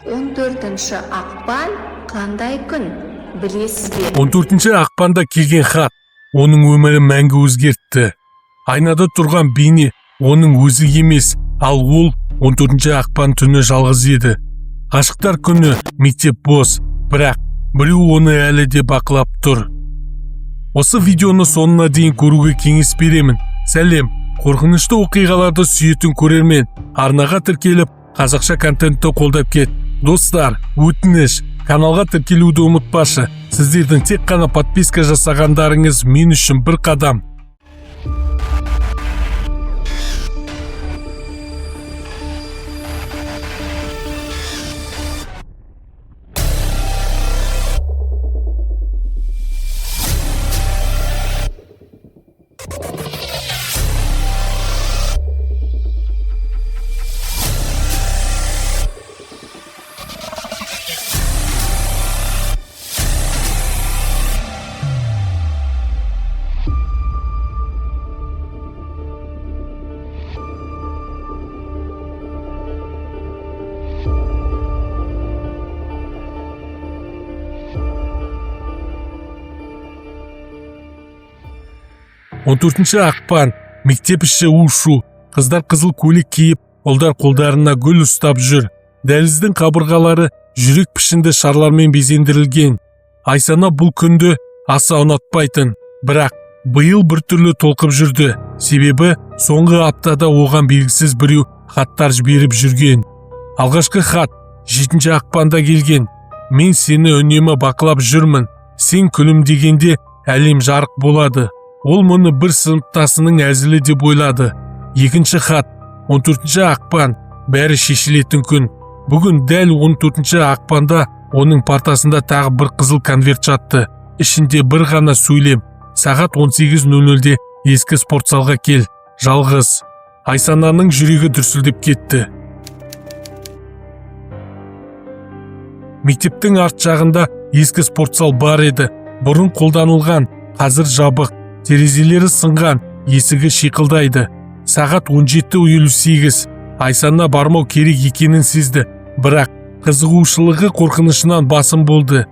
14 ақпан қандай күн білесіз бе? 14 ақпанда келген хат оның өмірі мәңгі өзгертті. Айнада тұрған бейне оның өзі емес, ал ол 14 ақпан түні жалғыз еді. Ғашықтар күні, мектеп бос, бірақ біреу оны әлі де бақылап тұр. Осы видеоны соңына дейін көруге кеңес беремін. Сәлем, қорқынышты оқиғаларды сүйетін көрермен, арнаға тіркеліп, қазақша контентті қолдап кет. Достар, өтініш, каналға тіркелуді ұмытпашы. Сіздердің тек қана подписка жасағандарыңыз мен үшін бір қадам. Он 14 ақпан, мектеп іші у-шу, қыздар қызыл көйлек киіп, ұлдар қолдарына гүл ұстап жүр. Дәліздің қабырғалары жүрек пішінді шарлармен безендірілген. Айсана бұл күнді аса ұнатпайтын, бірақ биыл біртүрлі толқып жүрді. Себебі соңғы аптада оған белгісіз біреу хаттар жіберіп жүрген. Алғашқы хат 7 ақпанда келген. Мен сені үнемі бақылап жүрмін. Сен күлімдегенде әлем жарық болады. Ол мұны бір сыныптасының әзілі деп ойлады. Екінші хат 14 ақпан, бәрі шешілетін күн. Бүгін дәл 14 ақпанда оның партасында тағы бір қызыл конверт жатты. Ішінде бір ғана сөйлем. Сағат 18:00-де ескі спортзалға кел. Жалғыз. Айсананың жүрегі дүрсілдеп кетті. Мектептің арт жағында ескі спортзал бар еді. Бұрын қолданылған, қазір жабық. Терезелері сынған, есігі шиқылдайды. Сағат 17:58. Айсана бармау керек екенін сезді, бірақ қызығушылығы қорқынышынан басым болды.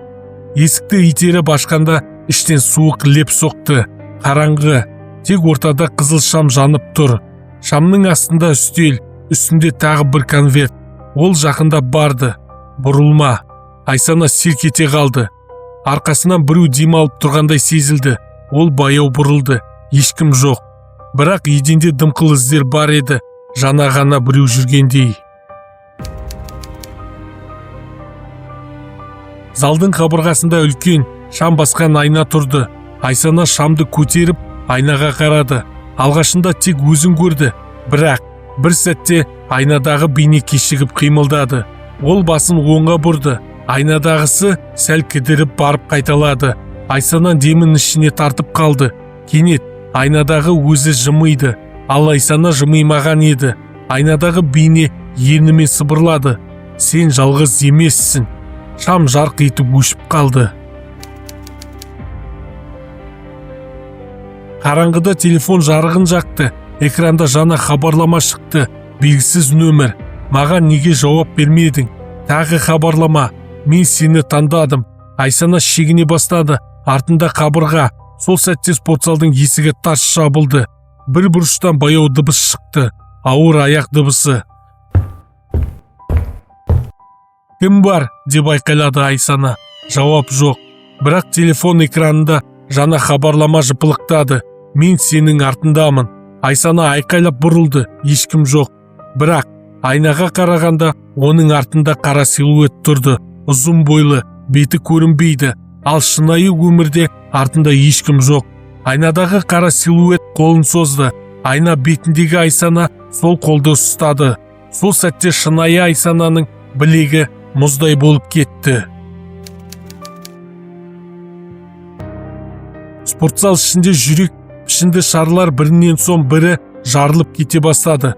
Есікті итеріп ашқанда іштен суық леп соқты. Қараңғы, тек ортада қызыл шам жанып тұр. Шамның астында үстел, үстінде тағы бір конверт. Ол жақында барды. Бұрылма. Айсана селк ете қалды. Арқасынан біреу демалып тұрғандай сезілді. Ол баяу бұрылды, ешкім жоқ. Бірақ еденде дымқыл іздер бар еді, жана ғана біреу жүргендей. Залдың қабырғасында үлкен, шам басқан айна тұрды. Айсана шамды көтеріп, айнаға қарады. Алғашында тек өзін көрді, бірақ бір сәтте айнадағы бейне кешігіп қимылдады. Ол басын оңға бұрды, айнадағысы сәл кідіріп барып қайталады. Айсана демін ішіне тартып қалды. Кенет айнадағы өзі жымиды, ал Айсана жымимаған еді. Айнадағы бейне ернімен сыбырлады. Сен жалғыз емессің. Шам жарқ етіп өшіп қалды. Қараңғыда телефон жарығын жақты. Экранда жаңа хабарлама шықты. Белгісіз нөмір. Маған неге жауап бермедің? Тағы хабарлама. Мен сені таңдадым. Айсана шегіне бастады. Артында қабырға. Сол сәтте спортзалдың есігі тарс жабылды. Бір бұрыштан баяу дыбыс шықты. Ауыр аяқ дыбысы. Кім бар? Деп айқайлады Айсана. Жауап жоқ. Бірақ телефон экранында жаңа хабарлама жыпылықтады. Мен сенің артындамын. Айсана айқайлап бұрылды. Ешкім жоқ. Бірақ айнаға қарағанда оның артында қара силуэт тұрды. Ұзын бойлы, беті көрінбейді. Ал шынайы өмірде артында ешкім жоқ. Айнадағы қара силуэт қолын созды. Айна бетіндегі Айсана сол қолды ұстады. Сол сәтте шынайы Айсананың білегі мұздай болып кетті. Спортзал ішінде жүрек пішінді шарлар бірінен соң бірі жарылып кете бастады.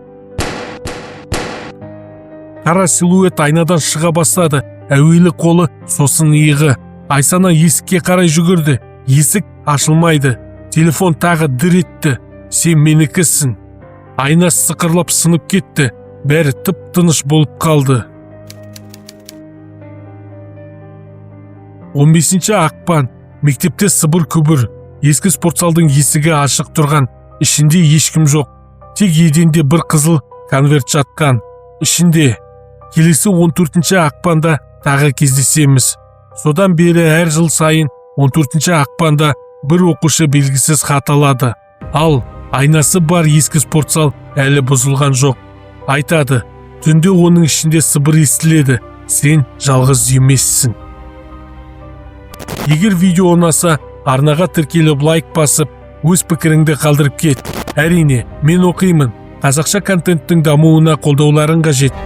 Қара силуэт айнадан шыға бастады. Әуелі қолы, сосын иығы. Айсана есікке қарай жүгірді. Есік ашылмайды. Телефон тағы дір етті. Сен менікісің. Айна сықырлап сынып кетті. Бәрі тып-тыныш болып қалды. 15 ақпан. Мектепте сыбыр-күбір. Ескі спортзалдың есігі ашық тұрған. Ішінде ешкім жоқ. Тек еденде бір қызыл конверт жатқан. Ішінде. Келесі 14 ақпанда тағы кездесеміз. Содан бері әр жыл сайын 14 ақпанда бір оқушы белгісіз хат алады. Ал айнасы бар ескі спортзал әлі бұзылған жоқ. Айтады, түнде оның ішінде сыбыр естіледі. Сен жалғыз емессің. Егер видео ұнаса, арнаға тіркеліп лайк басып, өз пікіріңді қалдырып кет. Әрине, мен оқимын. Қазақша контенттің дамуына қолдауларың қажет.